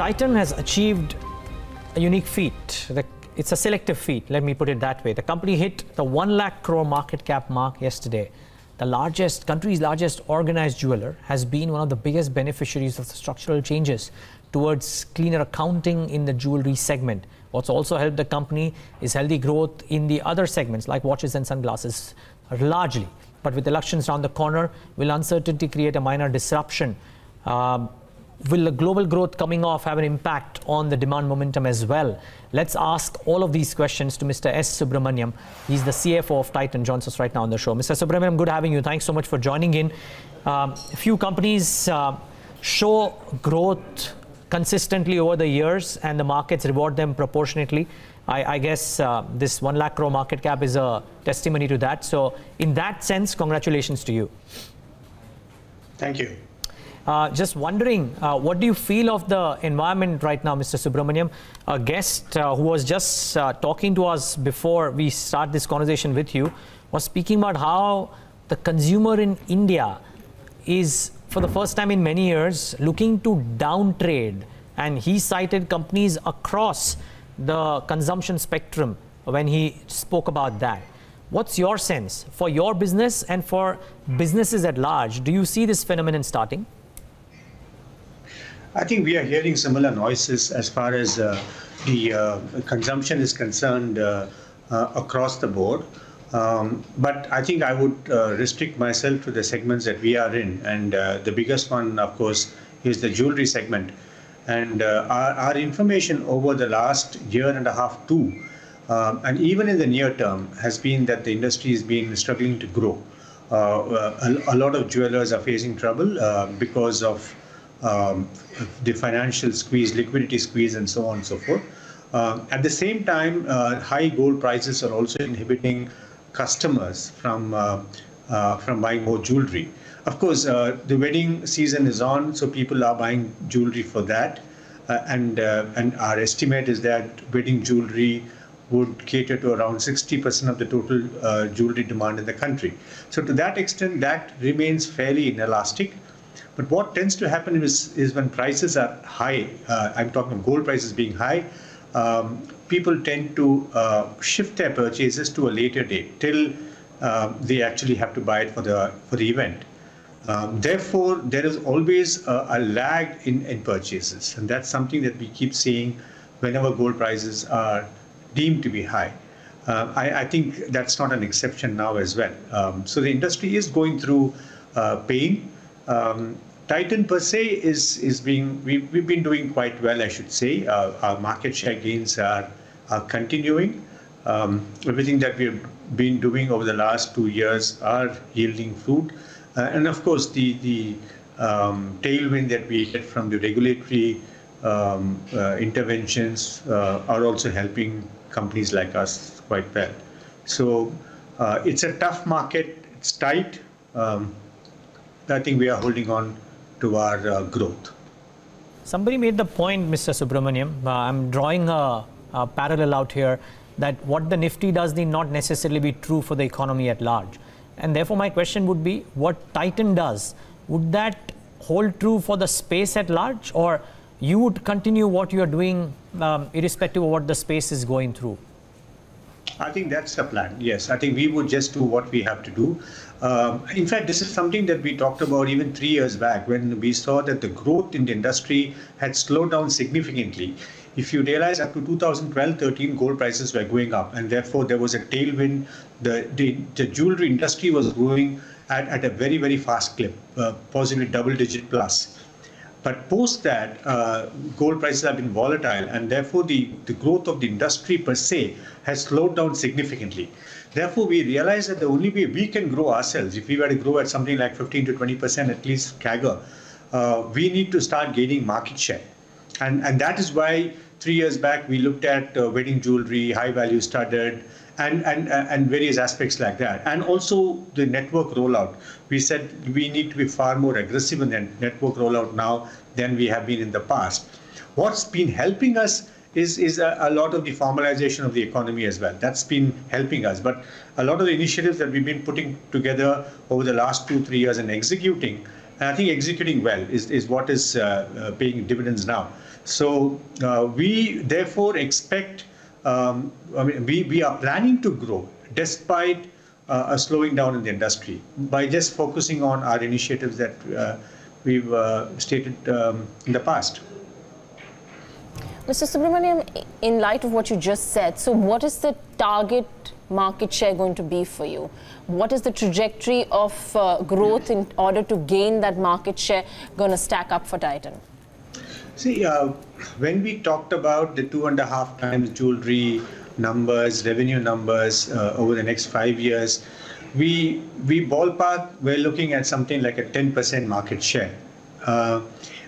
Titan has achieved a unique feat. It's a selective feat, let me put it that way. The company hit the 1 lakh crore market cap mark yesterday. The country's largest organized jeweler has been one of the biggest beneficiaries of the structural changes towards cleaner accounting in the jewelry segment. What's also helped the company is healthy growth in the other segments like watches and sunglasses, largely. But with elections around the corner, will uncertainty create a minor disruption? Will the global growth coming off have an impact on the demand momentum as well? Let's ask all of these questions to Mr. S. Subramaniam. He's the CFO of Titan, joins us right now on the show. Mr. Subramaniam, good having you. Thanks so much for joining in. Few companies show growth consistently over the years and the markets reward them proportionately. I guess this 1 lakh crore market cap is a testimony to that. So in that sense, congratulations to you. Thank you. Just wondering, what do you feel of the environment right now, Mr. Subramaniam? A guest who was just talking to us before we start this conversation with you was speaking about how the consumer in India is, for the first time in many years, looking to downtrade. And he cited companies across the consumption spectrum when he spoke about that. What's your sense for your business and for businesses at large? Do you see this phenomenon starting? I think we are hearing similar noises as far as the consumption is concerned across the board. But I think I would restrict myself to the segments that we are in. And the biggest one, of course, is the jewelry segment. And our information over the last year and a half too, and even in the near term, has been that the industry has been struggling to grow. A lot of jewelers are facing trouble because of the financial squeeze, liquidity squeeze, and so on and so forth. At the same time, high gold prices are also inhibiting customers from buying more jewelry. Of course, the wedding season is on, so people are buying jewelry for that. And our estimate is that wedding jewelry would cater to around 60% of the total jewelry demand in the country. So to that extent, that remains fairly inelastic. But what tends to happen is when prices are high, I'm talking of gold prices being high, people tend to shift their purchases to a later date till they actually have to buy it for the event. Therefore, there is always a lag in purchases, and that's something that we keep seeing whenever gold prices are deemed to be high. I think that's not an exception now as well. So the industry is going through pain. Titan per se we've been doing quite well, I should say. Our market share gains are continuing. Everything that we've been doing over the last 2 years are yielding fruit. And of course, the tailwind that we get from the regulatory interventions are also helping companies like us quite well. So it's a tough market, it's tight. I think we are holding on to our growth. Somebody made the point, Mr. Subramaniam, I'm drawing a parallel out here, that what the Nifty does need not necessarily be true for the economy at large. And therefore, my question would be, what Titan does, would that hold true for the space at large, or you would continue what you are doing irrespective of what the space is going through? I think that's the plan. Yes, I think we would just do what we have to do. In fact, this is something that we talked about even 3 years back when we saw that the growth in the industry had slowed down significantly. If you realize up to 2012-13, gold prices were going up, and therefore there was a tailwind. The jewelry industry was growing at a very, very fast clip, possibly double-digit plus. But post that, gold prices have been volatile, and therefore the growth of the industry per se has slowed down significantly. Therefore, we realized that the only way we can grow ourselves, if we were to grow at something like 15 to 20% at least CAGR, we need to start gaining market share. And that is why 3 years back we looked at wedding jewelry, high value studded, and various aspects like that. And also the network rollout. We said we need to be far more aggressive in the network rollout now than we have been in the past. What's been helping us is a lot of the formalization of the economy as well. That's been helping us. But a lot of the initiatives that we've been putting together over the last 2-3 years and executing, and I think executing well is what is paying dividends now. So we therefore expect, we are planning to grow despite a slowing down in the industry by just focusing on our initiatives that we've stated in the past. Mr. Subramaniam, in light of what you just said, so what is the target market share going to be for you? What is the trajectory of growth in order to gain that market share going to stack up for Titan? See, when we talked about the 2.5 times jewelry numbers, revenue numbers over the next 5 years, we ballpark, we're looking at something like a 10% market share.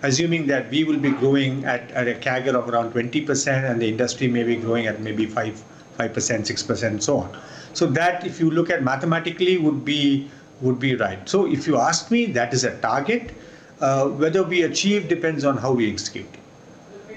Assuming that we will be growing at a CAGR of around 20% and the industry may be growing at maybe 5%, 6%, and so on. So that, if you look at mathematically, would be right. So if you ask me, that is a target. Whether we achieve depends on how we execute.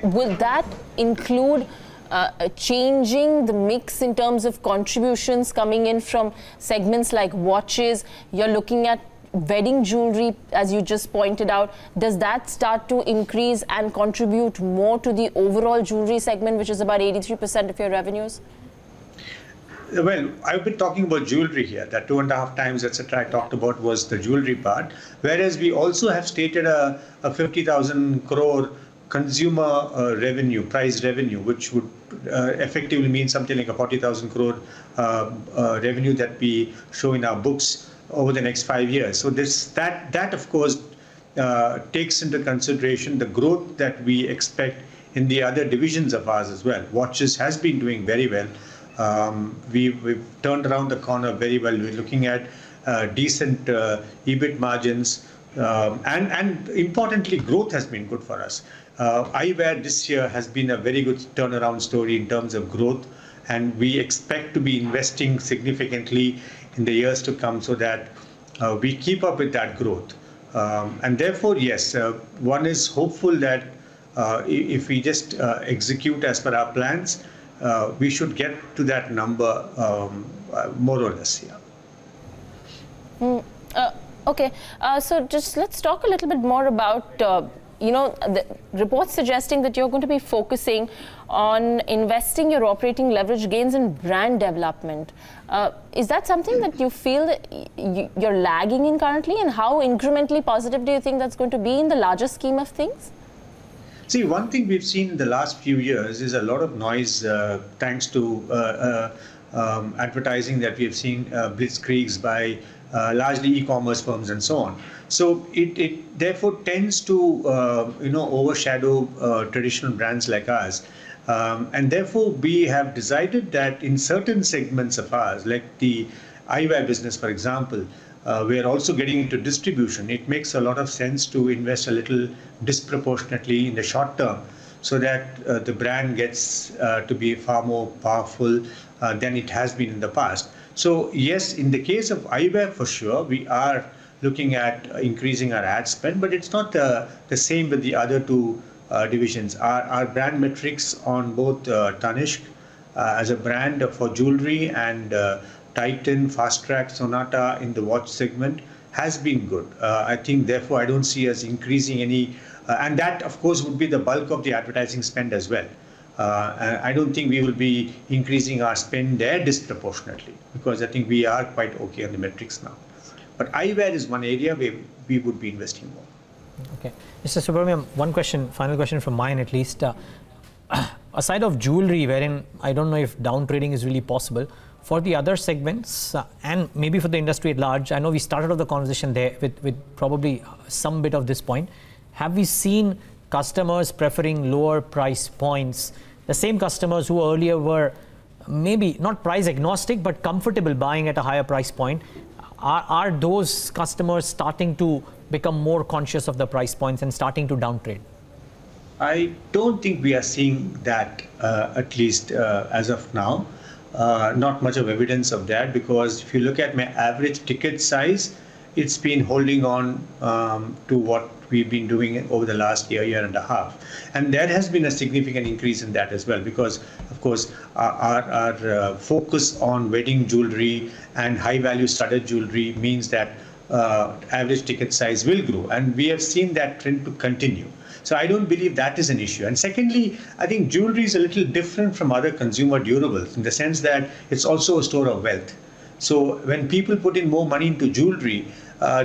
Will that include changing the mix in terms of contributions coming in from segments like watches? You're looking at wedding jewelry, as you just pointed out. Does that start to increase and contribute more to the overall jewelry segment, which is about 83% of your revenues? Well, I've been talking about jewelry here. That 2.5 times, etc., I talked about was the jewelry part. Whereas we also have stated a 50,000 crore consumer revenue, price revenue, which would effectively mean something like a 40,000 crore revenue that we show in our books over the next 5 years. So that of course takes into consideration the growth that we expect in the other divisions of ours as well. Watches has been doing very well. We've turned around the corner very well. We're looking at decent EBIT margins, and importantly, growth has been good for us. Eyewear this year has been a very good turnaround story in terms of growth, and we expect to be investing significantly in the years to come so that we keep up with that growth. And therefore, yes, one is hopeful that if we just execute as per our plans, we should get to that number more or less. Yeah. Okay, so just let's talk a little bit more about the reports suggesting that you're going to be focusing on investing your operating leverage gains in brand development. Is that something that you feel that you're lagging in currently, and how incrementally positive do you think that's going to be in the larger scheme of things? See, one thing we've seen in the last few years is a lot of noise thanks to advertising that we've seen blitzkriegs by largely e-commerce firms and so on. So it therefore tends to overshadow traditional brands like ours. And therefore we have decided that in certain segments of ours, like the eyewear business, for example, we are also getting into distribution. It makes a lot of sense to invest a little disproportionately in the short term so that the brand gets to be far more powerful than it has been in the past. So yes, in the case of eyewear, for sure, we are looking at increasing our ad spend, but it's not the same with the other two divisions. Our brand metrics on both Tanishq as a brand for jewelry and Titan, Fastrack, Sonata in the watch segment has been good. I think therefore I don't see us increasing any, and that of course would be the bulk of the advertising spend as well. I don't think we will be increasing our spend there disproportionately, because I think we are quite okay on the metrics now. But eyewear is one area where we would be investing more. Okay. Mr. Subramaniam, one question, final question from mine at least. Aside of jewelry, wherein I don't know if down trading is really possible, for the other segments and maybe for the industry at large, I know we started off the conversation there with probably some bit of this point. Have we seen customers preferring lower price points, the same customers who earlier were maybe not price agnostic but comfortable buying at a higher price point? Are those customers starting to become more conscious of the price points and starting to downtrade? I don't think we are seeing that, at least as of now. Not much of evidence of that, because if you look at my average ticket size, it's been holding on to what we've been doing over the last year and a half. And there has been a significant increase in that as well, because of course our focus on wedding jewelry and high value studded jewelry means that average ticket size will grow, and we have seen that trend to continue. So I don't believe that is an issue. And secondly, I think jewelry is a little different from other consumer durables in the sense that it's also a store of wealth. So when people put in more money into jewelry,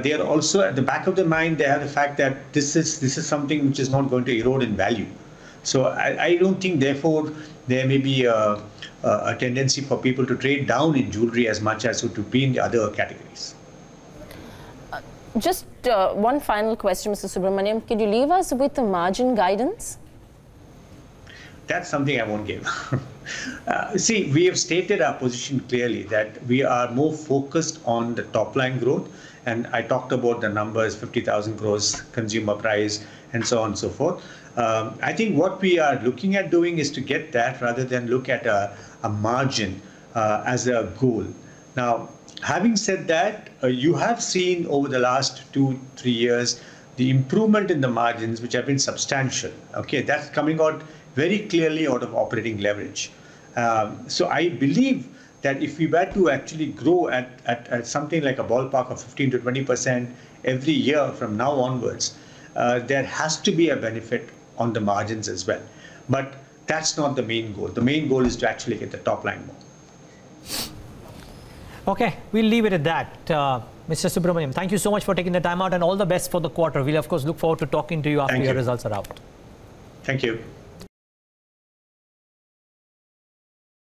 they are also at the back of their mind, they have the fact that this is something which is not going to erode in value. So I don't think, therefore, there may be a tendency for people to trade down in jewelry as much as would be in the other categories. Just one final question, Mr. Subramaniam. Could you leave us with a margin guidance? That's something I won't give. See, we have stated our position clearly that we are more focused on the top line growth. And I talked about the numbers, 50,000 crores consumer price and so on and so forth. I think what we are looking at doing is to get that rather than look at a margin as a goal. Now, having said that, you have seen over the last 2-3 years the improvement in the margins, which have been substantial. Okay, that's coming out very clearly out of operating leverage. So I believe that if we were to actually grow at something like a ballpark of 15 to 20% every year from now onwards, there has to be a benefit on the margins as well. But that's not the main goal. The main goal is to actually get the top line more. Okay, we'll leave it at that. Mr. Subramaniam, thank you so much for taking the time out and all the best for the quarter. We'll, of course, look forward to talking to you after your results are out. Thank you.